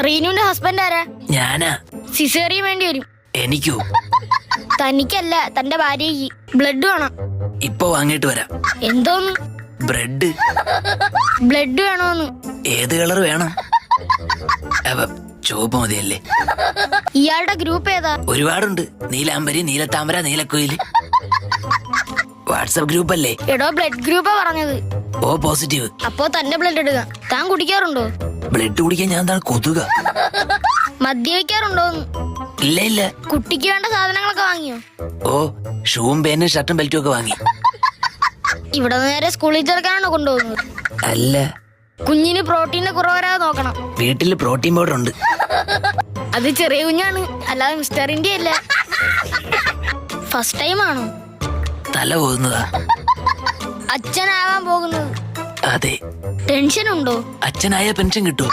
റീനുവിന്റെ husband ആരാ? ഞാനാ. Caesarean വേണ്ടി വരും. എനിക്കോ? തനിക്കല്ല, തന്റെ ഭാര്യയ്ക്ക്. ബ്ലഡ് വേണം. ഇപ്പൊ വാങ്ങിട്ട് വരാം. എന്തോന്ന്? ബ്രെഡ്. ബ്ലഡ് വേണോന്ന്? ഏത് കളർ വേണം? ചുവപ്പ് മതിയല്ലേ? ഇയാളുടെ ഗ്രൂപ്പ് ഏതാ? ഒരുപാടുണ്ട്. നീലാംബരി, നീലത്താമര, നീലക്കുയില്. വാട്സപ്പ് ഗ്രൂപ്പ് അല്ലേ? എടോ, ബ്ലഡ് ഗ്രൂപ്പാ പറഞ്ഞത്. O positive. അപ്പോ തന്റെ ബ്ലഡ് എടുക്കാം. താൻ കുടിക്കാറുണ്ടോ? ബ്ലഡ് കുടിക്കാൻ ഞാൻ എന്താണ് കൊതുക? മദ്യപിക്കാറുണ്ടോന്ന്? ഇല്ല ഇല്ല. കുട്ടിക്ക് വേണ്ട സാധനങ്ങളൊക്കെ വാങ്ങിയോ? ഓ, ഷൂവും പേനും ഷർട്ടും ബെൽറ്റും ഒക്കെ വാങ്ങി. ഇവിടെ നേരെ സ്കൂളിൽ ചേർക്കാനാണോ കൊണ്ടുപോകുന്നത്? അല്ല, കുഞ്ഞിന് പ്രോട്ടീന് കുറവരാതെ നോക്കണം. വീട്ടില് പ്രോട്ടീൻ പൗഡർ ഉണ്ട്. അത് ചെറിയ കുഞ്ഞാണ്, അല്ലാതെ മിസ്റ്റർ ഇന്ത്യ അല്ല. ഫസ്റ്റ് ടൈം ആണോ? തല പോകുന്നതാ. അച്ഛനാവാൻ പോകുന്നത്? അതെ. ടെൻഷൻ ഉണ്ടോ? അച്ഛനായ പെൻഷൻ കിട്ടുമോ?